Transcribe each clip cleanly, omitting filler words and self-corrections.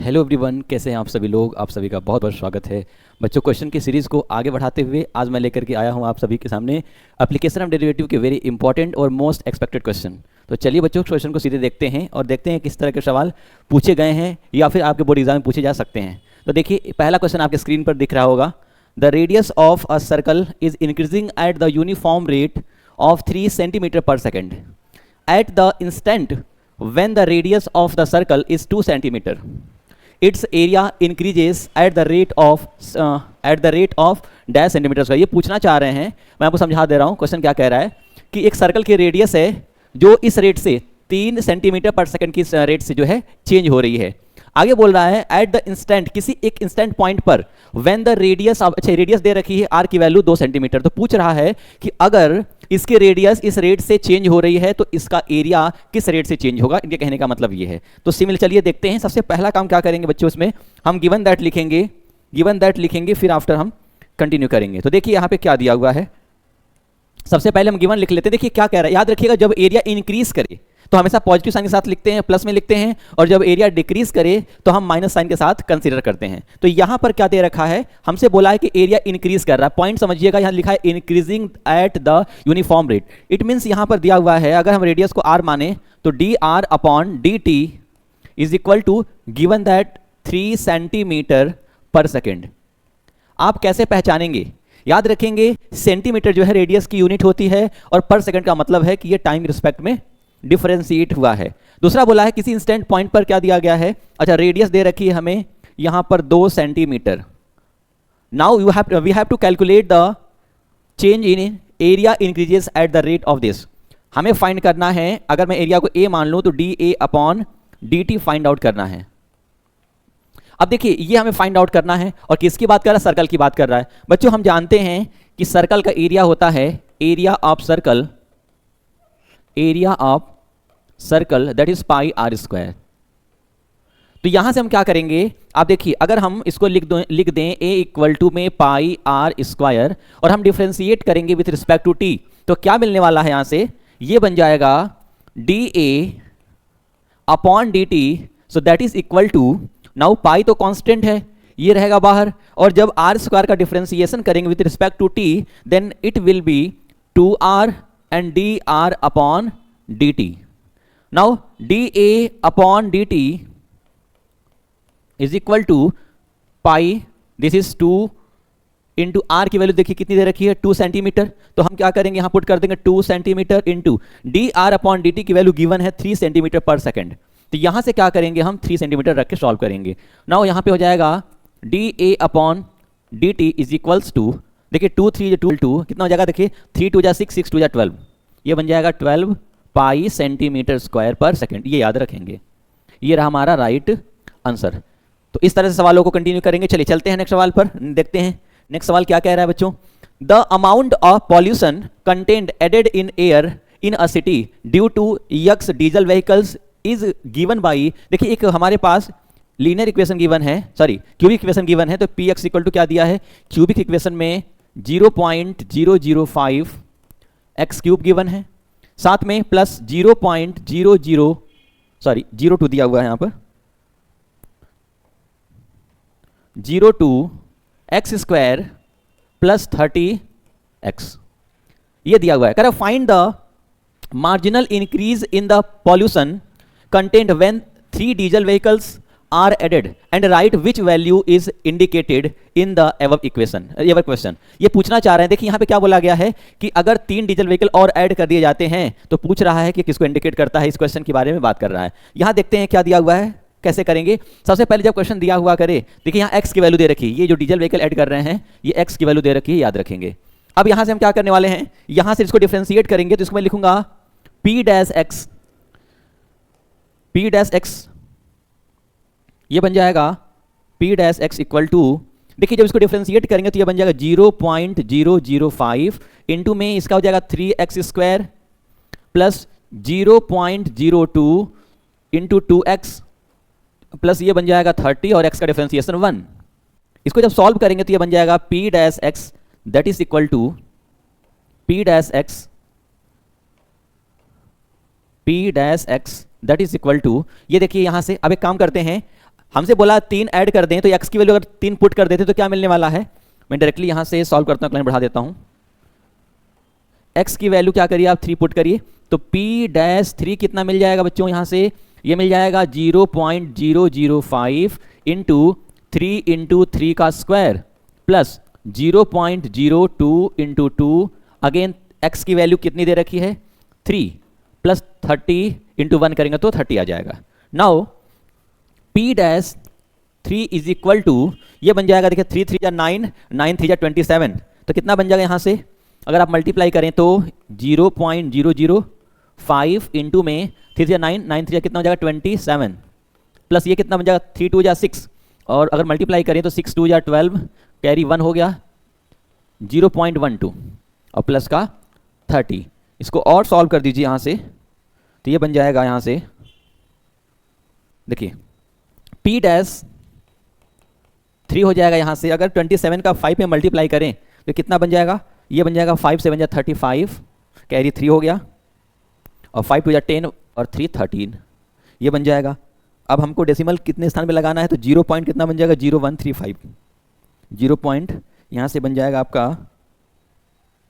Hello everyone, कैसे हैं आप सभी लोग। आप सभी का बहुत बहुत स्वागत है बच्चों। क्वेश्चन की सीरीज़ को आगे बढ़ाते हुए आज मैं लेकर के आया हूं आप सभी के सामने एप्लीकेशन ऑफ डेरिवेटिव के वेरी इंपॉर्टेंट और मोस्ट एक्सपेक्टेड क्वेश्चन। तो चलिए बच्चों, क्वेश्चन को सीधे देखते हैं और देखते हैं किस तरह के सवाल पूछे गए हैं या फिर आपके बोर्ड एग्जाम में पूछे जा सकते हैं। तो देखिए, पहला क्वेश्चन आपके स्क्रीन पर दिख रहा होगा। The radius of a circle is increasing at the uniform rate of 3 centimetre per second at the instant when the radius of the circle is 2 centimeter. Its area increases at the rate of dash centimeters का। ये पूछना चाह रहे हैं, मैं आपको समझा दे रहा हूँ। क्वेश्चन क्या कह रहा है कि एक सर्कल की रेडियस है जो इस रेट से 3 सेंटीमीटर पर सेकंड की रेट से जो है चेंज हो रही है। आगे बोल रहा है एट द इंस्टेंट, किसी एक इंस्टेंट पॉइंट पर, व्हेन द रेडियस ऑफ, अच्छा रेडियस दे रखी है आर की वैल्यू 2 सेंटीमीटर। तो पूछ रहा है कि अगर इसकी रेडियस इस रेट से चेंज हो रही है तो इसका एरिया किस रेट से चेंज होगा। इनके कहने का मतलब ये है। तो सिमिलर चलिए देखते हैं। सबसे पहला काम क्या करेंगे बच्चों, इसमें हम गिवन दैट लिखेंगे, फिर आफ्टर हम कंटिन्यू करेंगे। तो देखिए यहाँ पे क्या दिया हुआ है। सबसे पहले हम गिवन लिख लेते हैं। देखिए क्या कह रहा है, याद रखिएगा जब एरिया इंक्रीज करे तो हमेशा पॉजिटिव साइन के साथ लिखते हैं, प्लस में लिखते हैं, और जब एरिया डिक्रीज करे तो हम माइनस साइन के साथ कंसीडर करते हैं। तो यहां पर क्या दे रखा है, हमसे बोला है कि एरिया इंक्रीज कर रहा है। पॉइंट समझिएगा, यहां लिखा है increasing at the uniform rate. It means यहां पर दिया हुआ है, अगर हम रेडियस को आर माने तो d r upon D t is equal to given that 3 centimetre per second. आप कैसे पहचानेंगे, याद रखेंगे सेंटीमीटर जो है रेडियस की यूनिट होती है और पर सेकंड का मतलब है कि ये टाइम रिस्पेक्ट में डिफरेंशिएट हुआ है। दूसरा बोला है किसी इंस्टेंट पॉइंट पर क्या दिया गया है, अच्छा रेडियस दे रखी है हमें यहां पर 2 centimetre. Now we have to calculate the change in area increases at the rate of this. हमें फाइंड करना है, अगर मैं एरिया को ए मान लूं तो D A upon D T find out करना है। अब देखिए ये हमें फाइंड आउट करना है और किसकी बात कर रहा है, सर्कल की बात कर रहा है। बच्चों हम जानते हैं कि सर्कल का एरिया होता है area of circle that is pi are square. तो यहां से हम क्या करेंगे, आप देखिए अगर हम इसको लिख दें ए इक्वल टू में पाई आर स्क्वायर और हम डिफरेंशिएट करेंगे विथ रिस्पेक्ट टू टी, तो क्या मिलने वाला है यहां से, ये बन जाएगा D A upon D T. So that is equal to, now pi तो कांस्टेंट है, ये रहेगा बाहर, और जब आर स्क्वायर का डिफरेंशिएशन करेंगे with respect to T then it will be 2r and dr upon dt. Now dA upon dt is equal to pi, this is 2 into r की वैल्यू देखिए कितनी दे रखी है 2 सेंटीमीटर। तो हम क्या करेंगे, यहां पुट कर देंगे 2 centimetre into D r upon D T की वैल्यू गिवन है 3 सेंटीमीटर पर सेकेंड। तो यहां से क्या करेंगे, हम 3 सेंटीमीटर रख के सॉल्व करेंगे। नाउ यहां पे हो जाएगा D A upon D t is equals to, देखिए 2 3 2 कितना हो जाएगा, देखिए 3 2 जा 6 6 2 जा 12, ये बन जाएगा 12 पाई सेंटीमीटर स्क्वायर पर सेकेंड। ये याद रखेंगे, ये रहा हमारा राइट आंसर। तो इस तरह से सवालों को कंटिन्यू करेंगे। चलिए चलते हैं नेक्स्ट सवाल पर, देखते हैं नेक्स्ट सवाल क्या कह रहा है बच्चों। The amount of pollution content added in air in a city due to x diesel vehicles is given by, देखिए एक हमारे पास लीनियर इक्वेशन गिवन है, सॉरी क्यूबिक इक्वेशन गिवन है। तो पी एक्स इक्वल टू क्या दिया है, क्यूबिक इक्वेशन में 0.005 एक्स क्यूब गिवन है, साथ में प्लस 0.02 दिया हुआ है यहां पर 02 एक्स स्क्वायर प्लस 30 एक्स, ये दिया हुआ है। कह रहा find the marginal increase in the pollution content when 3 diesel vehicles are added and write which value is indicated in the above question। ये पूछना चाह रहे हैं, देखिए यहाँ पे क्या बोला गया है कि अगर 3 डीजल व्हीकल और ऐड कर दिए जाते हैं तो पूछ रहा है कि किसको इंडिकेट करता है, इस क्वेश्चन के बारे में बात कर रहा है। यहाँ देखते हैं क्या दिया हुआ है, कैसे करेंगे। सबसे पहले जब क्वेश्चन दिया हुआ करे, देखिए यहाँ एक्स की वैल्यू दे रखी है, ये जो डीजल व्हीकल ऐड कर रहे हैं ये एक्स की वैल्यू दे रखी है, याद रखेंगे। अब यहाँ से हम क्या करने वाले हैं, यहाँ से इसको डिफरेंशिएट करेंगे तो इसको मैं लिखूंगा पी डैश एक्स, ये बन जाएगा P dash x equal to, देखिए जब इसको डिफरेंशिएट करेंगे तो ये बन जाएगा 0.005 इंटू में इसका हो जाएगा 3x square plus 0.02 into 2x plus ये बन जाएगा 30 और x का डिफरेंशिएशन 1। इसको जब सॉल्व करेंगे तो ये बन जाएगा P dash x that is equal to P dash x that is equal to, ये देखिए यहां से अब एक काम करते हैं, हमसे बोला 3 ऐड कर दें, तो x की वैल्यू अगर 3 पुट कर देते तो क्या मिलने वाला है? मैं डायरेक्टली यहां से सॉल्व करता हूं, लाइन बढ़ा देता हूं। x की वैल्यू क्या करिए आप 3 पुट करिए, तो p-3 कितना मिल जाएगा बच्चों? यहां से ये मिल जाएगा 0.005 इंटू 3 इंटू 3 का square plus 0.02 into 2, again x की वैल्यू कितनी दे रखी है? 3 प्लस 30 इंटू 1 करेंगे तो 30 आ जाएगा। Now p-3 is equal to, ये बन जाएगा, देखिए 3 3 जा 9, 9 3 जा 27, तो कितना बन जाएगा यहाँ से? अगर आप मल्टीप्लाई करें तो 0.005 इंटू में 3 3 जा 9, 9 3 जा कितना हो जाएगा? 27, प्लस ये कितना बन जाएगा? 3 2 जा 6, और अगर मल्टीप्लाई करें तो 6 2 जा 12, कैरी 1 हो गया, 0.12 और प्लस का 30। इसको और सॉल्व कर दीजिए यहाँ से, तो ये बन जाएगा यहाँ से, देखिए p-3 हो जाएगा यहाँ से, अगर 27 का 5 में मल्टीप्लाई करें तो कितना बन जाएगा? ये बन जाएगा 5 7 जा 35, कैरी 3 हो गया, और 5 2 जा 10 और 3 13, ये बन जाएगा। अब हमको डेसिमल कितने स्थान पे लगाना है, तो 0 पॉइंट कितना बन जाएगा? 0.135, 0 पॉइंट यहाँ से बन जाएगा आपका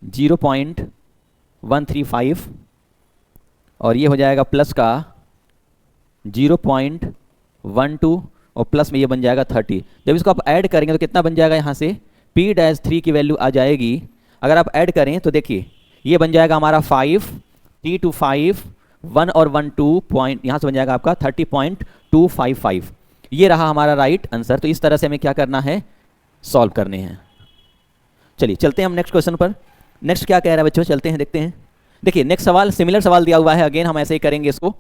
0.135, और ये हो जाएगा प्लस का 0.12, और प्लस में ये बन जाएगा 30। जब इसको आप ऐड करेंगे तो कितना बन जाएगा? यहाँ से p-3 की वैल्यू आ जाएगी, अगर आप ऐड करें तो देखिए ये बन जाएगा हमारा 5, 3 2 5, 1 और 1 2 पॉइंट, यहाँ से बन जाएगा आपका 30.255। ये रहा हमारा राइट आंसर। तो इस तरह से हमें क्या करना है? सॉल्व करने हैं। चलिए चलते हैं हम नेक्स्ट क्वेश्चन पर। नेक्स्ट क्या कह रहा है बच्चों? चलते हैं देखते हैं। देखिए नेक्स्ट सवाल, सिमिलर सवाल दिया हुआ है, अगेन हम ऐसे ही करेंगे इसको।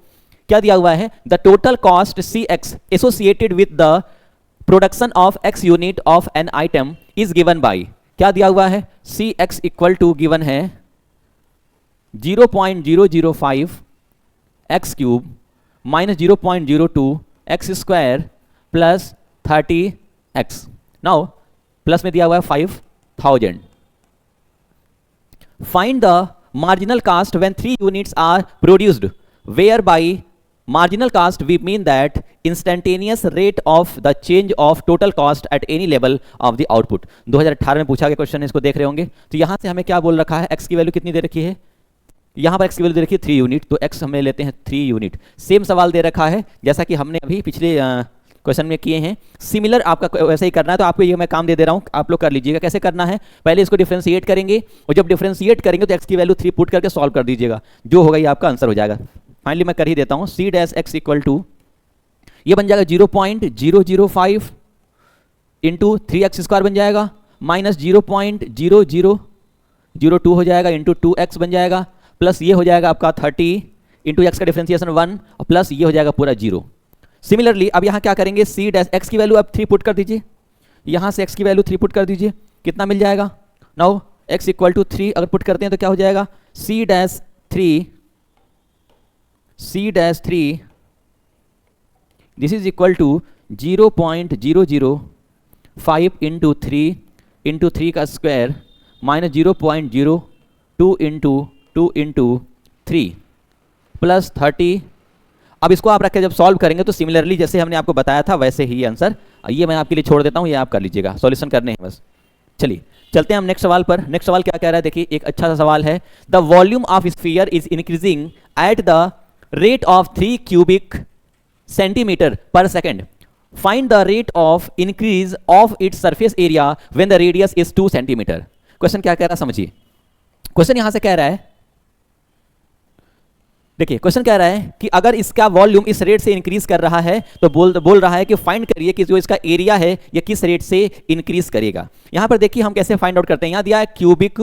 क्या दिया हुआ है? The total cost Cx associated with the production of x unit of an item is given by, क्या दिया हुआ है? Cx इक्वल टू गिवन है 0.005 x cube minus 0.02 x square plus 30x। Now plus में दिया हुआ है 5000। Find the marginal cost when 3 units are produced, where by marginal cost we mean that instantaneous rate of the change of total cost at any level of the output। 2018 में पूछा गया question, इसको देख रहे होंगे। तो यहां से हमें क्या बोल रखा है? x की वैल्यू कितनी दे रखी है? यहां पर x की वैल्यू दे रखी है 3 यूनिट, तो x हमें लेते हैं 3 यूनिट। सेम सवाल दे रखा है जैसा कि हमने अभी पिछले क्वेश्चन में किए हैं, सिमिलर आपका वैसे ही करना है। तो आपको ये मैं काम दे दे रहा हूं, आप लोग कर लीजिएगा। कैसे करना है? पहले इसको डिफरेंशिएट करेंगे, और जब डिफरेंशिएट करेंगे तो x की वैल्यू 3 पुट करके सॉल्व कर दीजिएगा, जो होगा ये आपका आंसर हो जाएगा। फाइनली मैं कर ही देता हूं, C-x इक्वल टू, ये बन जाएगा 0.005 इंटू 3x स्क्वायर बन जाएगा, माइनस 0.0002 हो जाएगा, इंटू 2x बन जाएगा, प्लस ये हो जाएगा आपका 30 इंटू x का डिफरेंशिएशन 1, और प्लस ये हो जाएगा पूरा 0। सिमिलरली अब यहाँ क्या करेंगे? C-x की वैल्यू आप 3 पुट कर दीजिए, यहाँ से x की वैल्यू 3 पुट कर दीजिए, कितना मिल जाएगा? नाउ x इक्वल टू 3 अगर पुट करते हैं तो क्या हो जाएगा? C-3 this is equal to 0.005 into 3 into 3 का square minus 0.02 into 2 into 3 plus 30। अब इसको आप रख के जब सॉल्व करेंगे तो सिमिलरली जैसे हमने आपको बताया था वैसे ही आंसर, ये मैं आपके लिए छोड़ देता हूँ, ये आप कर लीजिएगा, सॉल्यूशन करने हैं बस। चलिए चलते हैं हम नेक्स्ट सवाल पर। नेक्स्ट सवाल क्या कह रहा है? देखिए एक अच्छा सा सवाल है। The volume of sphere is increasing at the rate of 3 cubic centimeter per second. Find the rate of increase of its surface area when the radius is 2 centimeter. Question क्या कह रहा है समझिए। क्वेश्चन यहां से कह रहा है, देखिए क्वेश्चन कह रहा है कि अगर इसका वॉल्यूम इस रेट से इंक्रीज कर रहा है तो बोल रहा है कि फाइंड करिए कि जो इसका एरिया है ये किस रेट से इंक्रीज करेगा। यहां पर देखिए हम कैसे फाइंड आउट करते हैं। यहां दिया है क्यूबिक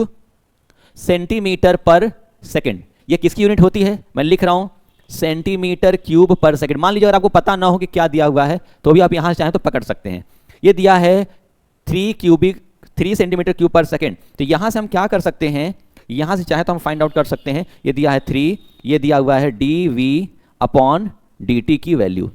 सेंटीमीटर पर सेकेंड, ये किसकी यूनिट होती है? मैं लिख रहा हूं सेंटीमीटर क्यूब पर सेकंड। मान लीजिए अगर आपको पता ना हो कि क्या दिया हुआ है तो भी आप यहां चाहें तो पकड़ सकते हैं। ये दिया है 3 सेंटीमीटर क्यूब पर सेकंड, तो यहां से हम क्या कर सकते हैं? यहां से चाहे तो हम फाइंड आउट कर सकते हैं। ये दिया है 3, ये दिया हुआ है dv/dt की वैल्यू,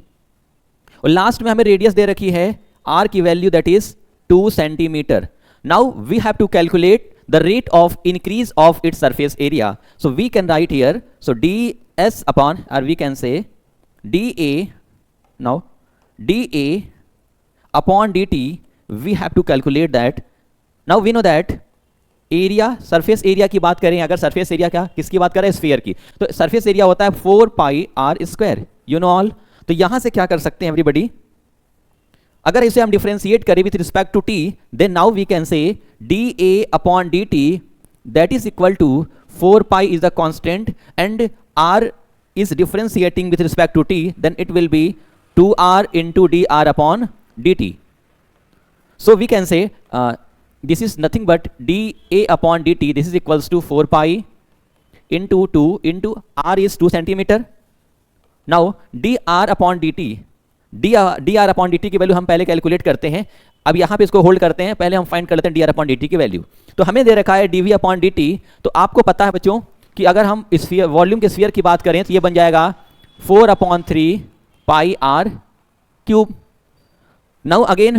और लास्ट में हमें रेडियस दे रखी है r की value that is 2 centimetre. Now we have to calculate the rate of increase of its surface area. So we can write here, so ds upon, or we can say dA, now dA upon D t we have to calculate that. Now we know that area, surface area की बात करें, अगर surface area क्या किसकी बात करें, sphere की, तो सरफेस एरिया होता है 4 pi are square, you know all. तो यहां से क्या कर सकते हैं एवरीबडी, अगर इसे हम डिफरेंशिएट करें with respect to T, then now we can say d A upon D t that is equal to 4 pi is the constant and r is differentiating with respect to t, then it will be 2r into dr upon dt. So we can say this is nothing but dA upon dt, this is equals to 4 pi into 2 into r is 2 centimeter. Now dr upon dt, dr upon dt की value हम पहले calculate करते हैं. अब यहाँ पे इसको hold करते हैं, पहले हम फाइंड कर लेते हैं dr upon dt की वैल्यू. तो हमें दे रखा है dv upon dt, तो आपको पता है बच्चों कि अगर हम स्फीयर, वॉल्यूम के स्फीयर की बात करें तो ये बन जाएगा 4/3 pi R cube. Now again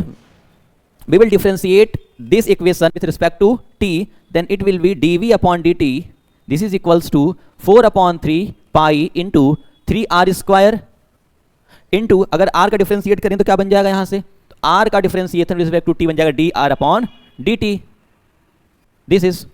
we will differentiate this equation with respect to T, then it will be dv upon dt, this is equals to 4/3 pi into 3r square into, अगर r का differentiate करें तो क्या बन जाएगा यहाँ से, तो r का differentiation with respect to t बन जाएगा dr upon dt. This is,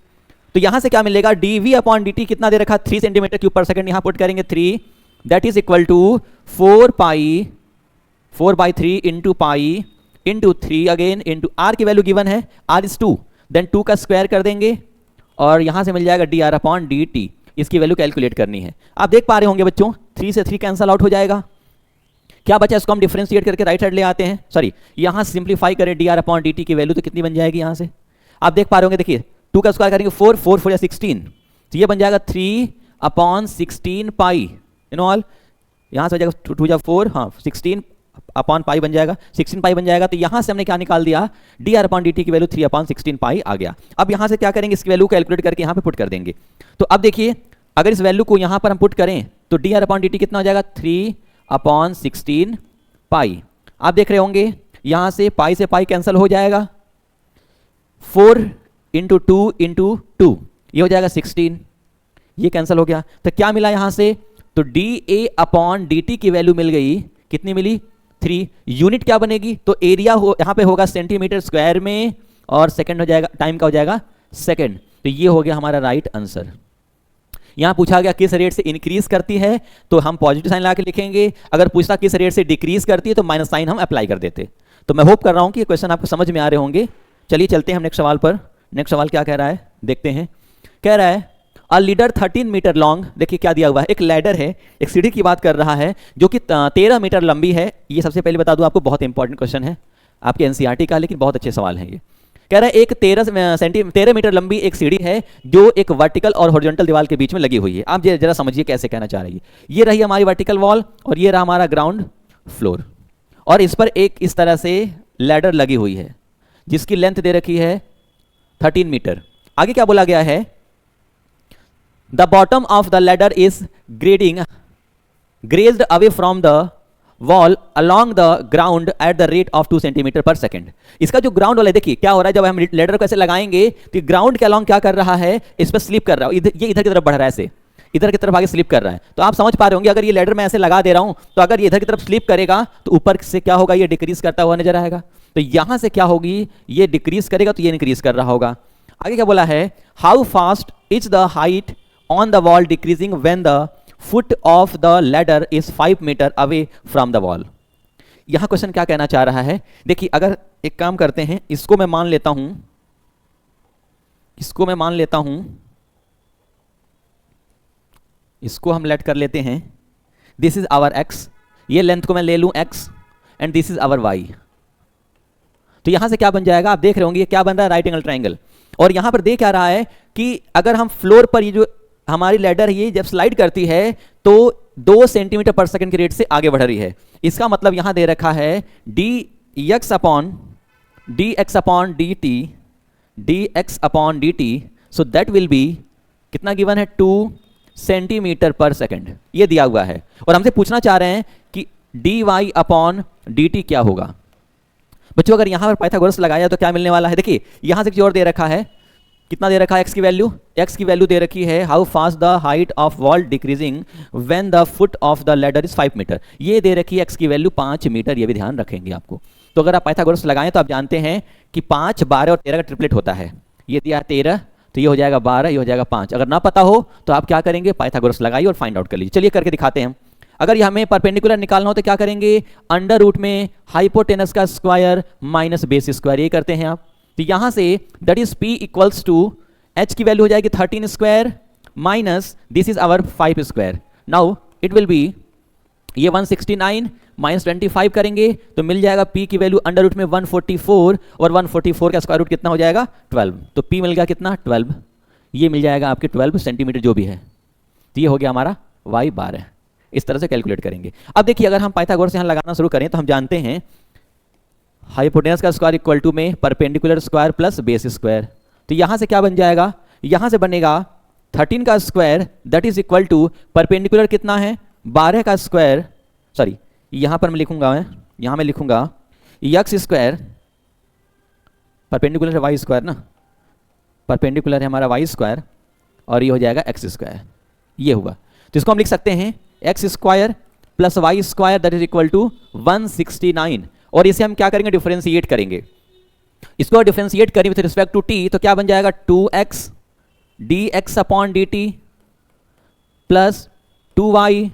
तो यहां से क्या मिलेगा, dv अपॉन dt कितना दे रखा, 3 सेंटीमीटर क्यूब पर सेकंड, यहां पुट करेंगे 3, that is equal to 4/3 into pi into 3 again into r की वैल्यू गिवन है, r इज 2, देन 2 का स्क्वायर कर देंगे और यहां से मिल जाएगा dr अपॉन dt. इसकी वैल्यू कैलकुलेट करनी है. आप देख पा रहे होंगे बच्चों 3 से 3 कैंसल आउट हो जाएगा. क्या बचा, इसको हम डिफरेंशिएट करके राइट साइड ले आते हैं, सॉरी यहां सिंप्लीफाई करें dr अपॉन dt की वैल्यू तो कितनी बन जाएगी, यहां से आप देख पा रहे होंगे, देखिए 2 का स्क्वायर करेंगे 4, 4 4 16, तो ये बन जाएगा 3/16 पाई, यू नो ऑल. यहाँ से हो जाएगा 2 4, हाँ 16 अपॉन पाई बन जाएगा, 16 पाई बन जाएगा. तो यहाँ से हमने क्या निकाल दिया, dr अपॉन dt की वैल्यू 3/16 पाई आ गया. अब यहाँ से क्या करेंगे, इसकी वैल्यू कैलकुलेट करके यहाँ पे पुट कर देंगे. तो अब देखिए अगर इस वैल्यू को यहाँ पर हम पुट करें तो dr अपॉन dt कितना हो जाएगा, 3/16 पाई. आप देख रहे होंगे यहाँ से पाई से पाई कैंसिल हो जाएगा, 4 इंटू 2 इंटू 2 ये हो जाएगा 16, ये कैंसिल हो गया. तो क्या मिला यहां से, तो dA अपॉन dt की वैल्यू मिल गई, कितनी मिली, 3. यूनिट क्या बनेगी, तो एरिया यहां पे होगा सेंटीमीटर स्क्वायर में और सेकंड हो जाएगा, टाइम का हो जाएगा सेकंड. तो ये हो गया हमारा राइट आंसर. यहां पूछा गया किस रेट से इंक्रीज करती है तो हम पॉजिटिव साइन लगा के लिखेंगे, अगर पूछता किस रेट से डिक्रीज करती है तो माइनस साइन हम अप्लाई कर देते. तो मैं होप कर रहा हूं कि ये क्वेश्चन आपको समझ में आ रहे होंगे. चलिए चलते हैं हम नेक्स्ट सवाल पर. नेक्स्ट सवाल क्या कह रहा है देखते हैं. कह रहा है अ लीडर 13 मीटर लॉन्ग, देखिए क्या दिया हुआ है, एक लैडर है, एक सीढ़ी की बात कर रहा है जो कि 13 मीटर लंबी है. ये सबसे पहले बता दूं आपको, बहुत इंपॉर्टेंट क्वेश्चन है आपके एनसीईआरटी का, लेकिन बहुत अच्छे सवाल है ये. कह रहा है एक 13 मीटर लंबी एक सीढ़ी है जो एक वर्टिकल और हॉरिजॉन्टल दीवार के बीच में लगी हुई है. आप जरा समझिए कैसे कहना चाह रही है. ये रही हमारी वर्टिकल वॉल और ये रहा हमारा ग्राउंड फ्लोर, और इस पर एक इस तरह से लैडर लगी हुई है जिसकी लेंथ दे रखी है 13 मीटर. आगे क्या बोला गया है, the bottom of the ladder is grazed away from the wall along the ground eight the rate of 2 centimetre पर सेकंड. इसका जो ग्राउंड वाला है, देखिए क्या हो रहा है, जब हम लैडर को ऐसे लगाएंगे तो ग्राउंड के अलॉन्ग क्या कर रहा है, इस पर स्लिप कर रहा है, ये इधर की तरफ बढ़ रहा है, ऐसे इधर की तरफ आगे स्लिप कर रहा है. तो आप समझ पा रहे होंगे अगर ये लैडर मैं ऐसे लगा दे रहा हूं तो अगर ये इधर की तरफ स्लिप करेगा तो ऊपर से क्या होगा, ये डिक्रीज करता हुआ नजर आएगा. तो यहां से क्या होगी, ये डिक्रीज करेगा तो ये इंक्रीज कर रहा होगा. आगे क्या बोला है, how fast is the height on the wall decreasing when the foot of the ladder is 5 metre away from the wall. यहां क्वेश्चन क्या कहना चाह रहा है, देखिए अगर एक काम करते हैं, इसको मैं मान लेता हूं, इसको हम लेट कर लेते हैं, दिस इज आवर x, ये लेंथ को मैं ले लूं x and this is our y. तो यहां से क्या बन जाएगा, आप देख रहे होंगे ये क्या बन रहा है, राइट एंगल ट्राइंगल. और यहां पर देख क्या रहा है कि अगर हम फ्लोर पर ये जो हमारी लैडर है ये जब स्लाइड करती है तो 2 सेंटीमीटर पर सेकंड की रेट से आगे बढ़ रही है. इसका मतलब यहां दे रखा है dx upon dt, so that will be कितना गिवन है, 2 सेंटीमीटर पर सेकंड, ये दिया हुआ है. और हमसे पूछना चाह रहे हैं कि dy अपॉन dt क्या होगा. बच्चों अगर यहां पर पाइथागोरस लगाया तो क्या मिलने वाला है, देखिए यहां से एक और दे रखा है, कितना दे रखा है, x की वैल्यू दे रखी है, how fast the height of wall decreasing when the foot of the ladder is 5 metre. ये दे रखी है x की वैल्यू 5 मीटर, ये भी ध्यान रखेंगे आपको. तो अगर आप पाइथागोरस लगाएं तो आप जानते हैं कि 5, 12 और 13 का ट्रिपलेट होता है। ये दिया 13, तो ये हो जाएगा 12, ये हो जाएगा 5। अगर ना पता हो तो आप क्या करेंगे, पाइथागोरस लगाइए और फाइंड आउट कर लीजिए। चलिए करके दिखाते हैं हम। अगर ये हमें परपेंडिकुलर निकालना हो तो क्या करेंगे, अंडर रूट में हाइपोटेनस का स्क्वायर माइनस बेस स्क्वायर, ये करते हैं आप। तो यहां से that is p equals to h की वैल्यू हो जाएगी 13 square minus this is our 5 square. Now it will be, ये 169 माइनस 25 करेंगे तो मिल जाएगा p की वैल्यू अंडर रूट में 144, और 144 का स्क्वायर रूट कितना हो जाएगा 12। तो p मिल गया कितना 12, ये मिल जाएगा आपके 12 सेंटीमीटर जो भी है। तो ये हो गया हमारा y बार है। इस तरह से कैलकुलेट करेंगे। अब देखिए अगर हम पाइथागोरस यहाँ लगाना शुरू करें तो हम जानते हैं हाइपोटेनस का स्क्वायर इक्वल टू में perpendicular square plus base square. तो यहाँ से क्या बन जाएगा, यहाँ से बनेगा 13 का square that is equal to perpendicular कितना है 12 का स्क्वायर, सॉरी यहाँ पर मैं लिखूंगा, यहाँ मैं लिखूंगा एक्स स्क्वायर, परपेंडिकुलर है वाई स्क्वायर ना, परपेंडिकुलर है हमारा वाई स्क्वायर और ये हो जाएगा एक्स स्क्वायर, ये हुआ। तो इसको हम लिख सकते हैं x square plus y square that is equal to 169, और इसे हम क्या करेंगे डिफरेंशिएट करेंगे। इसको डिफरेंशिएट करें विथ रिस्पेक्ट टू टी तो क्या बन जाएगा 2x dx upon dt plus 2y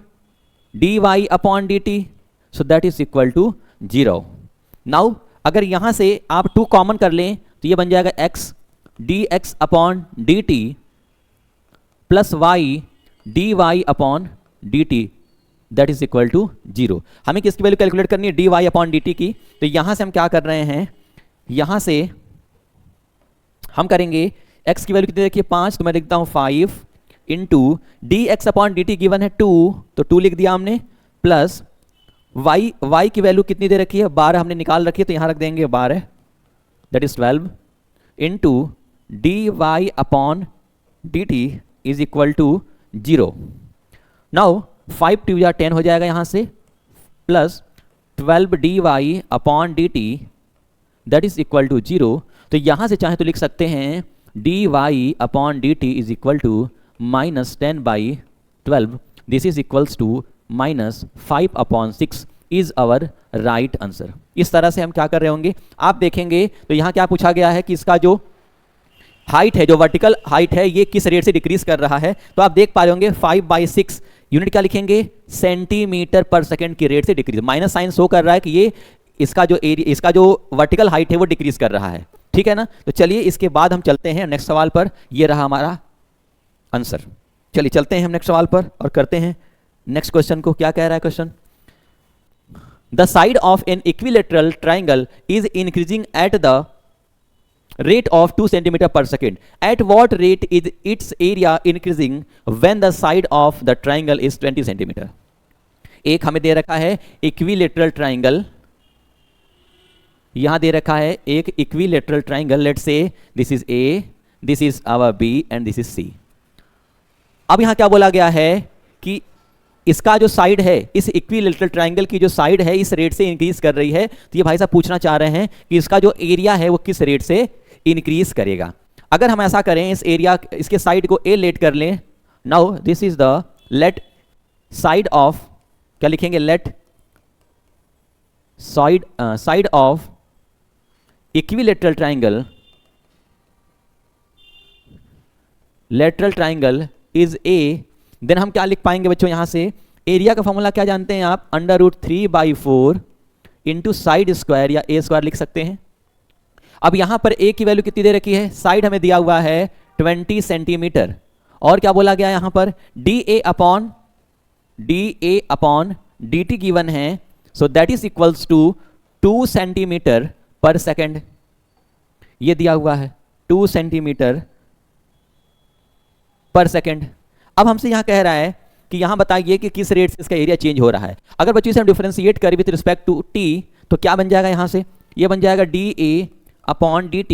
dy upon dt, so that is equal to 0। Now अगर यहां से आप 2 कॉमन कर लें तो ये बन जाएगा x dx upon dt plus y dy upon dt that is equal to 0। हमें किसकी वैल्यू कैलकुलेट करनी है dy अपॉन dt की। तो यहां से हम क्या कर रहे हैं, यहां से हम करेंगे x की वैल्यू कितनी देखिए 5, तो मैं लिखता हूं 5 into dx upon dt given है 2, तो 2 लिख दिया हमने, प्लस y की वैल्यू कितनी दे रखी है 12 हमने निकाल रखी है, तो यहां रख देंगे 12 that is 12 into dy upon dt is equal to 0। Now 5 2 या 10 हो जाएगा यहाँ से, plus 12 dy upon dt that is equal to 0। तो यहाँ से चाहे तो लिख सकते हैं dy upon dt is equal to minus 10 by 12, this is equals to minus 5 upon 6 is our right answer. इस तरह से हम क्या कर रहे होंगे आप देखेंगे। तो यहाँ क्या पूछा गया है कि इसका जो हाइट है, जो वर्टिकल हाइट है, ये किस रेट से डिक्रीज कर रहा है। तो आप देख पा रहे होंगे 5/6 यूनिट क्या लिखेंगे सेंटीमीटर पर सेकंड की रेट से डिक्रीज, माइनस साइन शो कर रहा है कि ये इसका जो एरिया, इसका जो वर्टिकल हाइट है वो डिक्रीज कर रहा है, ठीक है ना। तो चलिए इसके बाद हम चलते हैं नेक्स्ट सवाल पर, ये रहा हमारा आंसर। चलिए चलते हैं हम नेक्स्ट सवाल पर और करते हैं नेक्स्ट क्वेश्चन को। क्या कह रहा है question, the side of an equilateral triangle is increasing at the rate of 2 centimeter per second. At what rate is its area increasing when the side of the triangle is 20 centimeter? एक हमें दे रखा है equilateral triangle, यहां दे रखा है एक equilateral triangle, let's say this is A, this is our B and this is C। अब यहां क्या बोला गया है कि इसका जो साइड है, इस इक्विलेटरल ट्राइंगल की जो साइड है इस रेट से इंक्रीज कर रही है। तो ये भाई साहब पूछना चाह रहे हैं कि इसका जो एरिया है वो किस रेट से इंक्रीज करेगा। अगर हम ऐसा करें, इस एरिया, इसके साइड को A लेट कर लें। Now this is the let side of, क्या लिखेंगे, let side of equilateral triangle, lateral triangle is A। Then हम क्या लिख पाएंगे बच्चों, यहां से एरिया का फॉर्मूला क्या जानते हैं आप, √3/4 इंटू साइड स्क्वायर या A स्क्वायर लिख सकते हैं। अब यहां पर A की वैल्यू कितनी दे रखी है, साइड हमें दिया हुआ है 20 सेंटीमीटर, और क्या बोला गया यहां पर dA अपॉन dt गिवन है, so that is equals to 2 centimetre per second, ये दिया हुआ है 2 सेंटीमीटर पर सेकेंड। अब हमसे यहां कह रहा है कि यहां बताइए कि किस रेट से इसका एरिया चेंज हो रहा है। अगर बच्चों इसे हम डिफरेंशिएट करें विथ रिस्पेक्ट टू t तो क्या बन जाएगा, यहां से ये बन जाएगा dA upon dt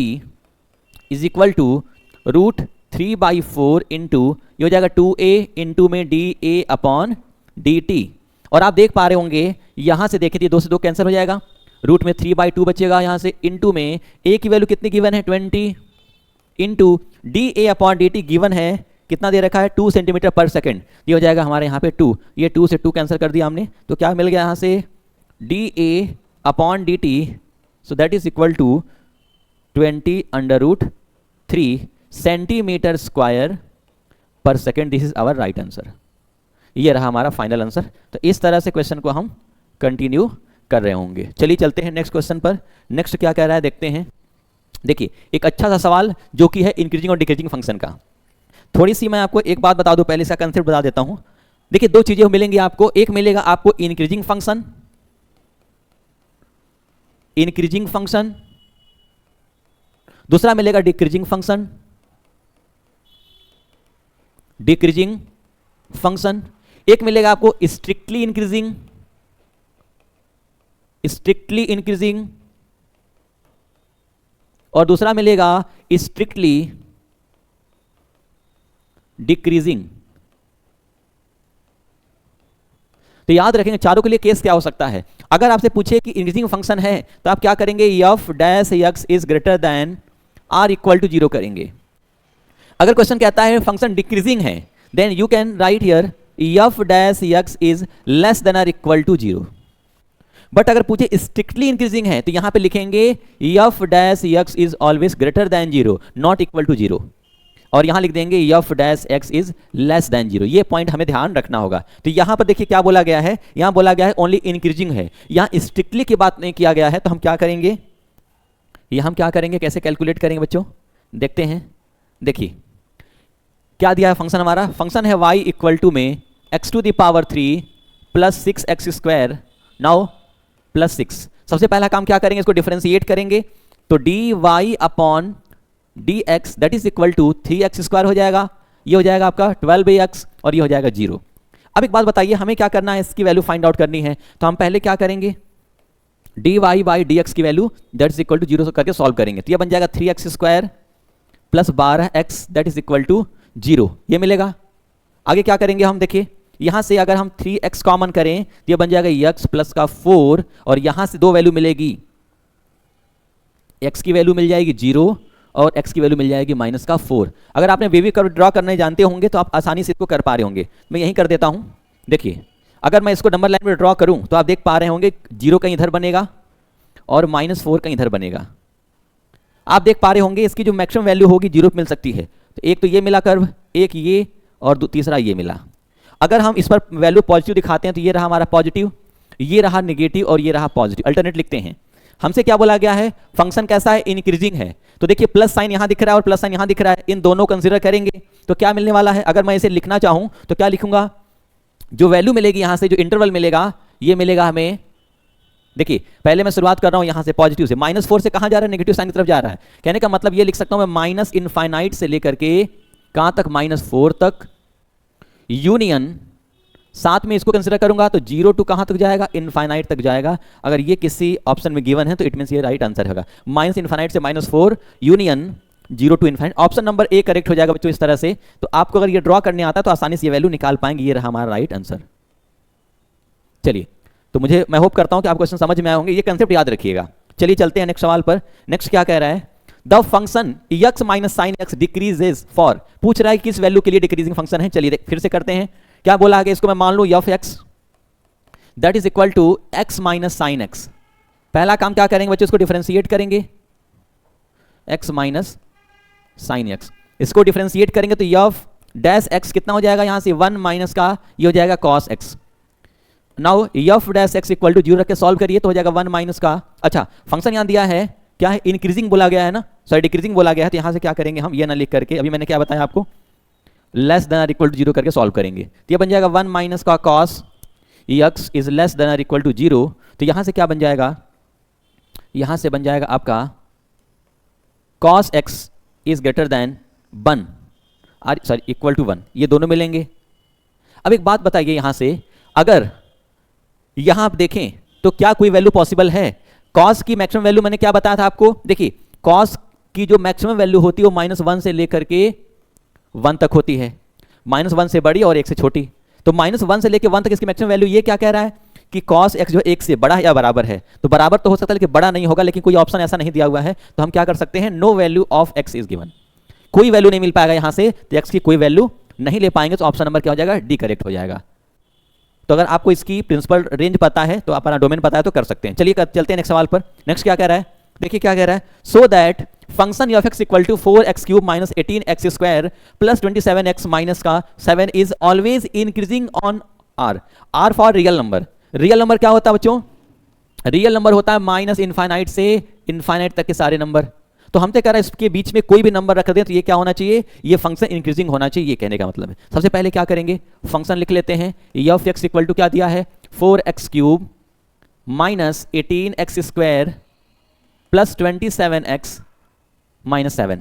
is equal to √3/4 into, ये हो जाएगा 2a इंटू में dA अपॉन dt। और आप देख पा रहे होंगे यहां से देखें 2 से 2 कैंसिल हो जाएगा, रूट में 3/2 बचेगा, यहां से इंटू में a की वैल्यू कितनी गिवन है 20 into dA upon dt given है कितना दे रखा है 2 सेंटीमीटर पर सेकेंड, ये हो जाएगा हमारे यहाँ पे 2, ये 2 से 2 कैंसिल कर दिया हमने। तो क्या मिल गया यहाँ से dA upon dt so that is equal to 20√3 centimetre square per second. This is our right answer. ये रहा हमारा फाइनल आंसर। तो इस तरह से क्वेश्चन को हम कंटिन्यू कर रहे होंगे। चलिए चलते हैं नेक्स्ट क्वेश्चन पर। नेक्स्ट क्या कह रहा है देखते हैं। देखिए एक अच्छा सा सवाल जो कि है इंक्रीजिंग और डिक्रीजिंग फंक्शन का। थोड़ी सी मैं आपको एक बात बता दूं, पहले इसका कंसेप्ट बता देता हूं। देखिए दो चीजें मिलेंगी आपको, एक मिलेगा आपको इंक्रीजिंग फंक्शन, इंक्रीजिंग फंक्शन, दूसरा मिलेगा डिक्रीजिंग फंक्शन, डिक्रीजिंग फंक्शन। एक मिलेगा आपको स्ट्रिक्टली इंक्रीजिंग, स्ट्रिक्टली इंक्रीजिंग, और दूसरा मिलेगा स्ट्रिक्टली डिक्रीजिंग। तो याद रखेंगे चारों के लिए केस क्या हो सकता है। अगर आपसे पूछे कि इंक्रीजिंग फंक्शन है तो आप क्या करेंगे, f dash x is greater than or equal to 0 करेंगे। अगर क्वेश्चन कहता है फंक्शन डिक्रीजिंग है, then you can write here f dash x is less than or equal to 0। But अगर पूछे स्ट्रिक्टली इंक्रीजिंग है तो यहां पे लिखेंगे f dash x is always greater than 0 not equal to 0, और यहां लिख देंगे f dash x is less than 0। ये पॉइंट हमें ध्यान रखना होगा। तो यहां पर देखिए क्या बोला गया है, यहां बोला गया है ओनली इंक्रीजिंग है, यहां स्ट्रिक्टली की बात नहीं किया गया है। तो हम क्या करेंगे, यहां हम क्या करेंगे, कैसे कैलकुलेट करेंगे बच्चों, देखते हैं। देखिए क्या दिया है फंक्शन हमारा, फंक्शन है y इक्वल टू में x⁻³ plus 6x², now plus 6। सबसे पहला काम क्या करेंगे, इसको डिफरेंशिएट करेंगे। तो dy upon dx that is equal to 3x² हो जाएगा, ये हो जाएगा आपका 12x और ये हो जाएगा 0। अब एक बात बताइए, हमें क्या करना है, इसकी वैल्यू फाइंड आउट करनी है। तो हम पहले क्या करेंगे, dy बाई dx की value that is equal to 0 करके सॉल्व करेंगे। तो ये बन जाएगा 3x² plus 12x that is equal to 0, ये मिलेगा। आगे क्या करेंगे हम, देखिए यहां से अगर हम 3x कॉमन करें तो ये बन जाएगा x प्लस का 4, और यहां से दो वैल्यू मिलेगी, x की वैल्यू मिल जाएगी 0 और x की वैल्यू मिल जाएगी माइनस का 4। अगर आपने वेवी कर्व ड्रॉ करने जानते होंगे तो आप आसानी से इसको कर पा रहे होंगे। मैं यहीं कर देता हूं। देखिए अगर मैं इसको नंबर लाइन में ड्रॉ करूं तो आप देख पा रहे होंगे 0 कहीं इधर बनेगा और -4 कहीं इधर बनेगा। आप देख पा रहे होंगे इसकी जो मैक्सिमम वैल्यू होगी 0 मिल सकती है। तो एक तो ये मिला कर्व, एक ये, और तीसरा ये मिला। अगर हम इस पर वैल्यू पॉजिटिव दिखाते हैं तो ये रहा हमारा पॉजिटिव, ये रहा नेगेटिव और ये रहा पॉजिटिव। अल्टरनेट लिखते हैं। हमसे क्या बोला गया है, फंक्शन कैसा है, इंक्रीजिंग है। तो देखिए प्लस साइन यहां दिख रहा है और प्लस साइन यहां दिख रहा है, इन दोनों कंसीडर करेंगे तो क्या मिलने वाला है। अगर मैं इसे लिखना चाहूं तो क्या लिखूंगा, जो वैल्यू मिलेगी यहां से, जो इंटरवल मिलेगा, ये मिलेगा हमें। देखिए पहले मैं शुरुआत कर रहा हूं यहां से पॉजिटिव से, -4 से कहां जा रहा है, नेगेटिव साइन की तरफ जा रहा है। कहने का मतलब ये लिख सकता हूं मैं माइनस इनफाइनाइट से लेकर के कहां तक, -4 तक, यूनियन साथ में इसको कंसीडर करूंगा तो 0 टू कहां तक जाएगा, इनफाइनाइट तक जाएगा। अगर ये किसी ऑप्शन में गिवन है तो इट मींस ये राइट आंसर होगा। माइनस इनफाइनाइट से -4 union 0 to infinite, option number A correct हो जाएगा बच्चों इस तरह से। तो आपको अगर ये ड्रॉ करने आता है तो आसानी से ये वैल्यू निकाल पाएंगे। ये रहा हमारा राइट आंसर। चलिए तो मैं होप करता हूं कि आपको क्वेश्चन समझ में आए होंगे, ये कंसेप्ट याद रखिएगा। चलिए चलते हैं नेक्स्ट सवाल पर। नेक्स्ट क्या कह रहा है, the function x minus sine x decreases for, पूछ रहा है किस वैल्यू के लिए डिक्रीजिंग फंक्शन है। चलिए फिर से करते हैं। क्या बोला है, इसको मैं मान लूं f x that is equal to x minus sine x. पहला काम क्या करेंगे बच्चों, इसको डिफरेंशिएट करेंगे, x माइनस साइन एक्स, इसको डिफरेंशिएट करेंगे तो एफ डैश एक्स कितना हो जाएगा, यहां से 1 माइनस का ये हो जाएगा cos x। Now f dash x equal to 0 रख के सॉल्व करिए तो हो जाएगा 1 माइनस का, अच्छा फंक्शन यहां दिया है क्या है, इंक्रीजिंग बोला गया है ना, सॉरी डिक्रीजिंग बोला गया है। तो यहां से क्या करेंगे हम, ये ना लिख करके, अभी मैंने क्या बताया आपको, लेस देन और इक्वल टू 0 करके सॉल्व करेंगे। तो ये बन जाएगा 1 माइनस का cos x is less then और इक्वल टू 0। तो यहां से क्या बन जाएगा, यहां से बन जाएगा आपका cos x is greater than 1 sorry equal to 1, ये दोनों मिलेंगे। अब एक बात बताइए, यहां से अगर यहां आप देखें तो क्या कोई वैल्यू पॉसिबल है, cos की मैक्सिमम वैल्यू मैंने क्या बताया था आपको, देखिए cos की जो मैक्सिमम वैल्यू होती है वो -1 से लेकर के 1 तक होती है, -1 से बड़ी और 1 से छोटी। तो -1 से लेकर 1 तक इसकी मैक्सिमम वैल्यू, ये क्या कह रहा है कि cos x जो 1 से बड़ा या बराबर है। तो बराबर तो हो सकता है लेकिन बड़ा नहीं होगा, लेकिन कोई ऑप्शन ऐसा नहीं दिया हुआ है। तो हम क्या कर सकते हैं, no value of x is given, कोई वैल्यू नहीं मिल पाएगा यहां से, तो x की कोई वैल्यू नहीं ले पाएंगे। तो ऑप्शन नंबर क्या हो जाएगा, डी करेक्ट हो जाएगा। तो अगर आपको इसकी प्रिंसिपल रेंज पता है, तो अपना डोमेन पता है तो कर सकते हैं। चलिए चलते हैं नेक्स्ट सवाल पर। नेक्स्ट क्या कह रहा है, देखिए क्या कह रहा है, so that function f x equal to 4x³ minus 18x² plus 27x minus का 7 is always increasing on r for real number. Real number क्या होता है बच्चों? रियल नंबर होता है माइनस इनफाइनाइट से इनफाइनाइट तक के सारे नंबर। तो हम तो कह रहे हैं इसके बीच में कोई भी नंबर रख दें तो ये क्या होना चाहिए, ये फंक्शन इंक्रीजिंग होना चाहिए, ये कहने का मतलब है। सबसे पहले क्या करेंगे, फंक्शन लिख लेते हैं। एफ एक्स इक्वल टू क्या दिया है, 4x³ minus 18x² plus 27x minus 7।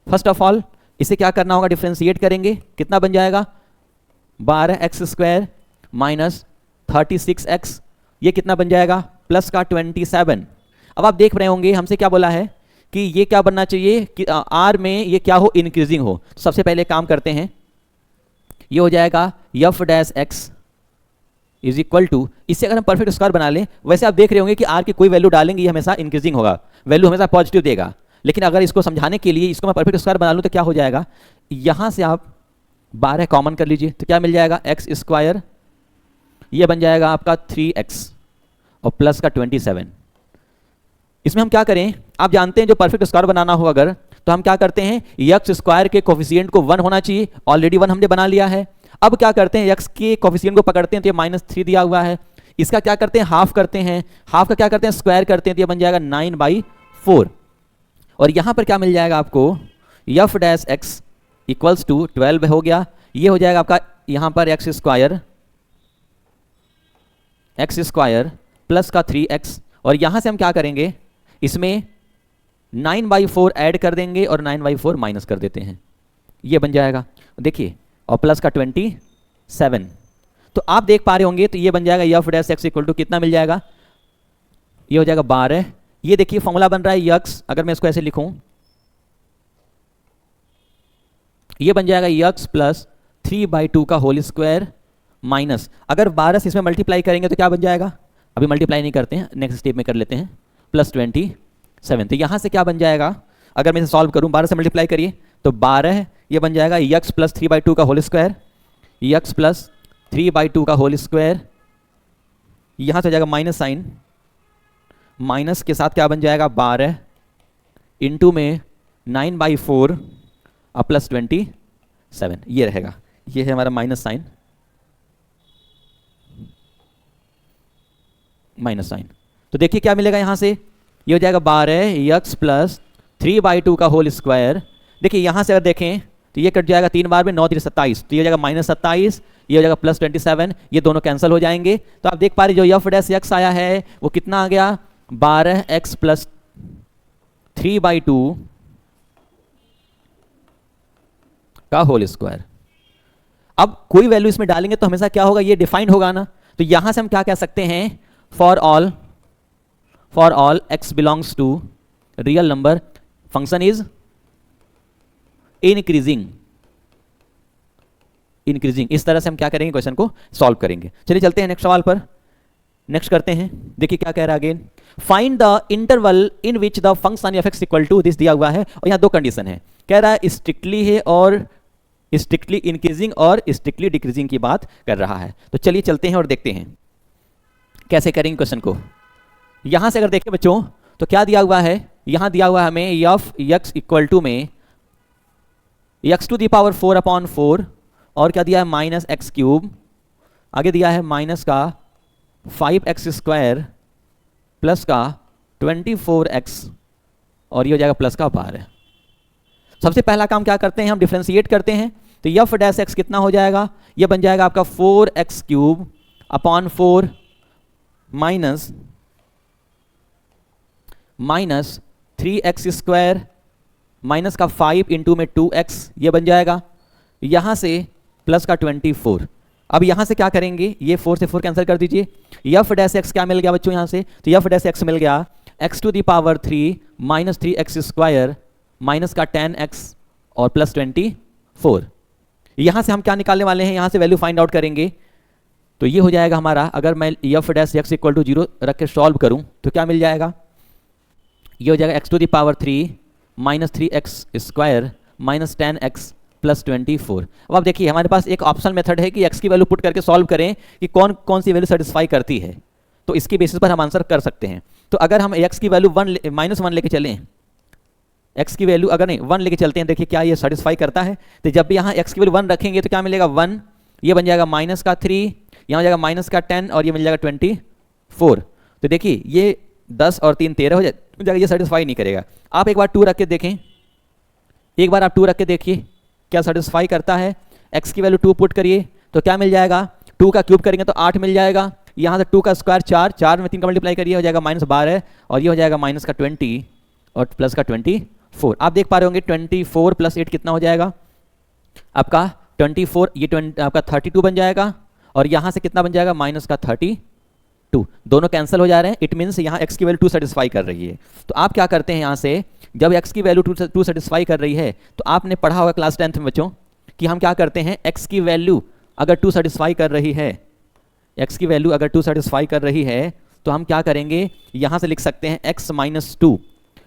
First of all इसे क्या करना होगा, डिफ्रेंशिएट करेंगे, कितना बन जाएगा 12x² माइनस 36x, ये कितना बन जाएगा प्लस का 27। अब आप देख रहे होंगे हमसे क्या बोला है कि ये क्या बनना चाहिए कि आर में ये क्या हो, इंक्रीजिंग हो। तो सबसे पहले काम करते हैं, ये हो जाएगा f dash x is equal to, इससे अगर हम परफेक्ट स्क्वायर बना लें, वैसे आप देख रहे होंगे कि आर की कोई वैल्यू डालेंगे ये हमेशा इंक्रीजिंग होगा, वैल्यू हमेशा पॉजिटिव देगा। लेकिन अगर इसको समझाने के लिए इसको मैं परफेक्ट स्क्वायर बना लूँ तो क्या हो जाएगा, यहां से आप 12 कॉमन कर लीजिए तो क्या मिल जाएगा x², ये बन जाएगा आपका 3x और प्लस का 27। इसमें हम क्या करें, आप जानते हैं जो परफेक्ट स्क्वायर बनाना हो अगर, तो हम क्या करते हैं, x² के कोफिशिएंट को 1 होना चाहिए, ऑलरेडी 1 हमने बना लिया है। अब क्या करते हैं, x के कोफिशिएंट को पकड़ते हैं तो ये -3 दिया हुआ है, इसका क्या करते हैं, हाफ करते हैं, हाफ का क्या करते हैं, स्क्वायर करते हैं, तो ये बन जाएगा 9/4। और यहां पर क्या मिल जाएगा आपको, f dash x equals to 12 हो गया, ये हो जाएगा आपका यहां पर x² प्लस का 3x, और यहां से हम क्या करेंगे, इसमें 9/4 ऐड कर देंगे और 9/4 माइनस कर देते हैं, ये बन जाएगा देखिए, और प्लस का 27। तो आप देख पा रहे होंगे तो ये बन जाएगा f dash x equal to कितना मिल जाएगा, ये हो जाएगा 12। ये देखिए फॉर्मूला बन रहा है यक्स, अगर मैं इसको ऐसे लिखूं, ये बन जाएगा यक्स प्लस 3/2 का होल स्क्वायर माइनस, अगर 12 से इसमें मल्टीप्लाई करेंगे तो क्या बन जाएगा, अभी मल्टीप्लाई नहीं करते हैं, नेक्स्ट स्टेप में कर लेते हैं, प्लस 27। तो यहां से क्या बन जाएगा, अगर मैं इसे सॉल्व करूं 12 से मल्टीप्लाई करिए तो 12, ये बन जाएगा यक्स प्लस 3/2 का होल स्क्वायर, यक्स प्लस 3/2 का होल स्क्वायर, यहां से हो जाएगा माइनस साइन, माइनस के साथ क्या बन जाएगा 12 इंटू में 9/4 और प्लस 27, ये रहेगा, ये है हमारा माइनस साइन, माइनस साइन। तो देखिए क्या मिलेगा यहां से, ये हो जाएगा 12 यक्स प्लस 3/2 का होल स्क्वायर। देखिए यहां से अगर देखें तो ये कट जाएगा 3 बार में, 9 3 27, तो ये हो जाएगा -27, ये हो जाएगा प्लस 27, ये दोनों कैंसिल हो जाएंगे। तो आप देख पा रहे जो एफ डैश एक्स आया है वो कितना आ गया, 12x प्लस 3/2 का होल स्क्वायर। अब कोई वैल्यू इसमें डालेंगे तो हमेशा क्या होगा, ये डिफाइंड होगा ना, तो यहां से हम क्या कह सकते हैं, for all x belongs to real number function is increasing. इस तरह से हम क्या करेंगे, क्वेश्चन को सॉल्व करेंगे। चलिए चलते हैं नेक्स्ट सवाल पर, नेक्स्ट करते हैं। देखिए क्या कह रहा है again, find the interval in which the function f x equal to this दिया हुआ है, और यहां दो कंडीशन है, कह रहा है स्ट्रिक्टली है और स्ट्रिक्टली इंक्रीजिंग और स्ट्रिक्टली डिक्रीजिंग की बात कर रहा है। तो चलिए चलते हैं और देखते हैं कैसे करेंगे क्वेश्चन को। यहां से अगर देखें बच्चों तो क्या दिया हुआ है, यहां दिया हुआ है हमें एफ एक्स इक्वल टू में x⁴/4 और क्या दिया है -x³ आगे दिया है माइनस का 5x² प्लस का 24x और ये हो जाएगा प्लस का 12। सबसे पहला काम क्या करते हैं, हम डिफरेंशिएट करते हैं, तो एफ डैश एक्स कितना हो जाएगा, ये बन जाएगा आपका 4x³ माइनस 3x² माइनस का 5 इंटू में 2x, ये बन जाएगा, यहां से प्लस का 24। अब यहां से क्या करेंगे, ये 4 से 4 कैंसिल कर दीजिए, एफ डैश एक्स क्या मिल गया बच्चों यहां से, तो एफ डैश एक्स मिल गया x⁴ माइनस 3x² माइनस का 10x और प्लस 24। यहां से हम क्या निकालने वाले हैं, यहां से वैल्यू फाइंड आउट करेंगे, तो ये हो जाएगा हमारा, अगर मैं f dash x equal to 0 रख के सॉल्व करूं तो क्या मिल जाएगा, ये हो जाएगा x⁴ minus 3x² minus 10x plus 24। अब आप देखिए हमारे पास एक ऑप्शनल मेथड है कि x की वैल्यू पुट करके सॉल्व करें कि कौन कौन सी वैल्यू सेटिस्फाई करती है, तो इसके बेसिस पर हम आंसर कर सकते हैं। तो अगर हम x की वैल्यू -1 लेके चलें, x की वैल्यू अगर नहीं 1 लेके चलते हैं, देखिए क्या ये सेटिस्फाई करता है। तो जब भी यहाँ x की वैल्यू 1 रखेंगे तो क्या मिलेगा 1, ये बन जाएगा -3, यहाँ हो जाएगा -10 और ये मिल जाएगा 24। तो देखिए ये 10 और 3 13 हो जाएगा, ये सेटिस्फाई नहीं करेगा। आप एक बार 2 रख के देखें, एक बार आप 2 रख के देखिए क्या सेटिस्फाई करता है। x की वैल्यू 2 पुट करिए तो क्या मिल जाएगा, 2 का क्यूब करेंगे तो 8 मिल जाएगा, यहाँ से 2 का स्क्वायर 4, 4 में 3 का मल्टीप्लाई करिए हो जाएगा -12 और ये हो जाएगा -20 और प्लस का 24। आप देख पा रहे होंगे 24 + 8 कितना हो जाएगा आपका 24, ये आपका 32 बन जाएगा और यहाँ से कितना बन जाएगा -32। दोनों कैंसिल हो जा रहे हैं, इट मीन्स यहाँ x की वैल्यू 2 सेटिस्फाई कर रही है। तो आप क्या करते हैं यहाँ से, जब x की वैल्यू 2 सेटिस्फाई कर रही है तो आपने पढ़ा होगा क्लास 10th में बच्चों कि हम क्या करते हैं, x की वैल्यू अगर 2 सेटिस्फाई कर रही है, x की वैल्यू अगर 2 सेटिस्फाई कर रही है तो हम क्या करेंगे, यहाँ से लिख सकते हैं x - 2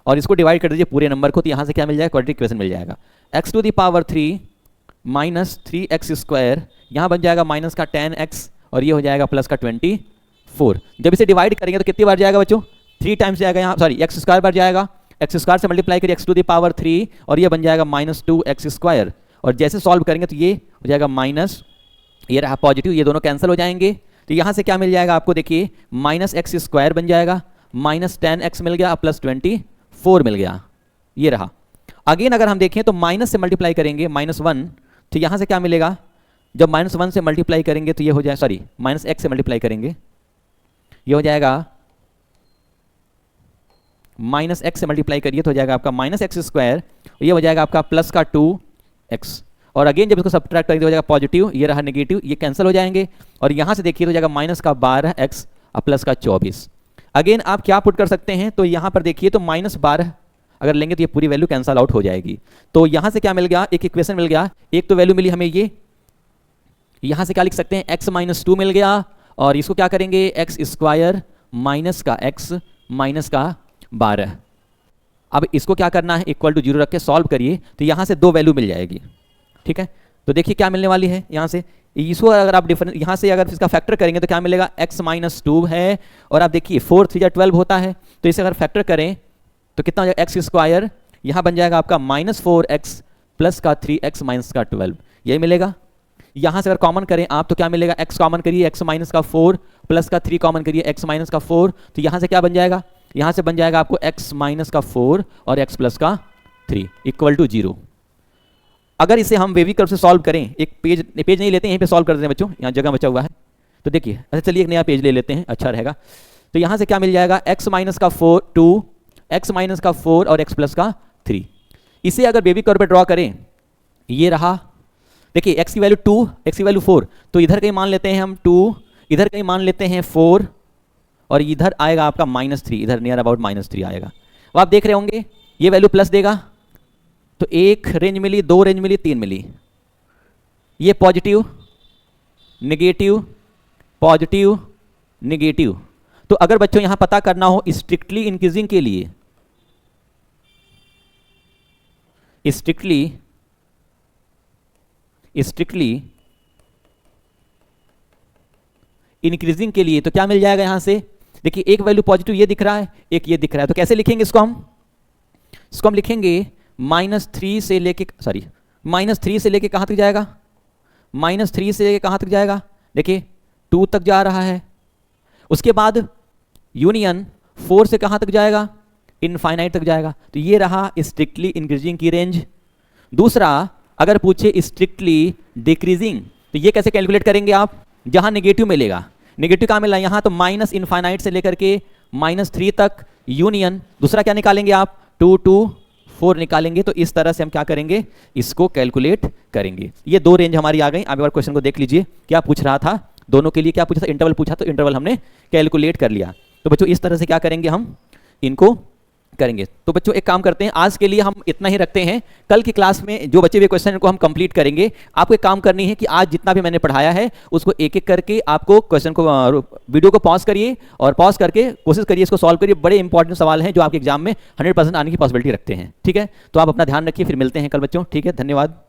और इसको डिवाइड कर दीजिए पूरे नंबर को, तो यहाँ से क्या मिल जाएगा, क्वाड्रेटिक इक्वेशन मिल जाएगा। x⁻³ - 3x², यहाँ बन जाएगा -10x और ये हो जाएगा +24। जब इसे डिवाइड करेंगे तो कितनी बार जाएगा बच्चों, 3 टाइम्स जाएगा, यहाँ सॉरी x² बार जाएगा, x² से मल्टीप्लाई करिए x⁻³ और ये बन जाएगा -2x²। और जैसे सॉल्व करेंगे तो ये हो जाएगा माइनस, ये रहा पॉजिटिव, ये दोनों कैंसिल हो जाएंगे। तो यहाँ से क्या मिल जाएगा आपको, देखिए -x² बन जाएगा, -10x मिल गया, +24 मिल गया, ये रहा। अगेन अगर हम देखें तो माइनस से मल्टीप्लाई करेंगे -1, तो यहाँ से क्या मिलेगा, जब -1 से मल्टीप्लाई करेंगे तो ये हो जाए, सॉरी -x से मल्टीप्लाई करेंगे, ये हो जाएगा -x से मल्टीप्लाई करिए तो हो जाएगा आपका -x², ये हो जाएगा आपका प्लस का 2x और अगेन जब इसको सब्ट्रैक्ट करेंगे तो हो जाएगा पॉजिटिव, ये रहा नेगेटिव, ये कैंसिल हो जाएंगे और यहाँ से देखिए तो हो जाएगा -12x और प्लस का 24। अगेन आप क्या पुट कर सकते हैं, तो यहाँ पर देखिए तो -12 अगर लेंगे तो ये पूरी वैल्यू कैंसिल आउट हो जाएगी। तो यहाँ से क्या मिल गया, एक इक्वेशन मिल गया, एक तो वैल्यू मिली हमें ये, यहाँ से क्या लिख सकते हैं x - 2 मिल गया और इसको क्या करेंगे x² माइनस का x माइनस का 12। अब इसको क्या करना है, इक्वल टू 0 रख के सॉल्व करिए तो यहाँ से 2 वैल्यू मिल जाएगी, ठीक है। तो देखिए क्या मिलने वाली है, यहाँ से इसको अगर आप डिफरेंस यहाँ से अगर इसका फैक्टर करेंगे तो क्या मिलेगा, x - 2 है और आप देखिए 4 3 12 होता है, तो इसे अगर फैक्टर करें तो कितना हो जाएगा, x², यहाँ बन जाएगा आपका -4x प्लस का 3x माइनस का 12, यही मिलेगा। यहाँ से अगर कॉमन करें आप तो क्या मिलेगा, x कॉमन करिए, x - 4 प्लस का 3 कॉमन करिए, x - 4, तो यहाँ से क्या बन जाएगा, यहाँ से बन जाएगा आपको x - 4 और x प्लस का 3 इक्वल टू 0। अगर इसे हम वेवी कर्व से सॉल्व करें, एक पेज नहीं लेते हैं, यहीं पे सॉल्व कर देते हैं बच्चों, यहाँ जगह बचा हुआ है, तो देखिए अच्छा चलिए एक नया पेज ले लेते हैं, अच्छा रहेगा। तो यहाँ से क्या मिल जाएगा, x - 2 x - 4 और x प्लस का 3। इसे अगर बेबी कर्व पे ड्रॉ करें, ये रहा, देखिए x की वैल्यू 2, x की वैल्यू 4, तो इधर कहीं मान लेते हैं हम 2, इधर कहीं मान लेते हैं 4 और इधर आएगा आपका -3, इधर नियर अबाउट -3 आएगा। अब आप देख रहे होंगे ये वैल्यू प्लस देगा तो 1 रेंज मिली, 2 रेंज मिली, 3 मिली, ये पॉजिटिव नेगेटिव पॉजिटिव नेगेटिव। तो अगर बच्चों यहां पता करना हो स्ट्रिक्टली इंक्रीजिंग के लिए, स्ट्रिक्टली इंक्रीजिंग के लिए तो क्या मिल जाएगा, यहां से देखिए एक वैल्यू पॉजिटिव ये दिख रहा है, एक ये दिख रहा है, तो कैसे लिखेंगे इसको हम लिखेंगे -3 से लेके, सॉरी -3 से लेके कहां तक जाएगा, -3 से लेके कहां तक जाएगा, देखिए 2 तक जा रहा है। उसके बाद यूनियन 4 से कहां तक जाएगा, इनफाइनाइट तक जाएगा। तो ये रहा स्ट्रिक्टली इंक्रीजिंग की रेंज। दूसरा अगर पूछे स्ट्रिक्टली डिक्रीजिंग, तो ये कैसे कैलकुलेट करेंगे आप, जहां नेगेटिव मिलेगा, नेगेटिव कहां मिला, यहां तो -इनफाइनाइट से लेकर के -3 तक यूनियन, दूसरा क्या निकालेंगे आप 2 to 4 निकालेंगे। तो इस तरह से हम क्या करेंगे, इसको कैलकुलेट करेंगे। ये 2 रेंज हमारी आ गई। अब एक बार क्वेश्चन को देख लीजिए क्या पूछ रहा था, दोनों के लिए क्या पूछा था, इंटरवल पूछा, तो इंटरवल हमने कैलकुलेट कर लिया। तो बच्चों इस तरह से क्या करेंगे, हम इनको करेंगे। तो बच्चों एक काम करते हैं, आज के लिए हम इतना ही रखते हैं। कल की क्लास में जो बचे हुए क्वेश्चन को हम कंप्लीट करेंगे। आपको एक काम करनी है कि आज जितना भी मैंने पढ़ाया है उसको एक एक करके आपको क्वेश्चन को, वीडियो को पॉज करिए और पॉज करके कोशिश करिए इसको सॉल्व करिए। बड़े इंपॉर्टेंट सवाल हैं जो आपके एग्जाम में 100% आने की पॉसिबिलिटी रखते हैं। ठीक है, तो आप अपना ध्यान रखिए, फिर मिलते हैं कल बच्चों। ठीक है, धन्यवाद।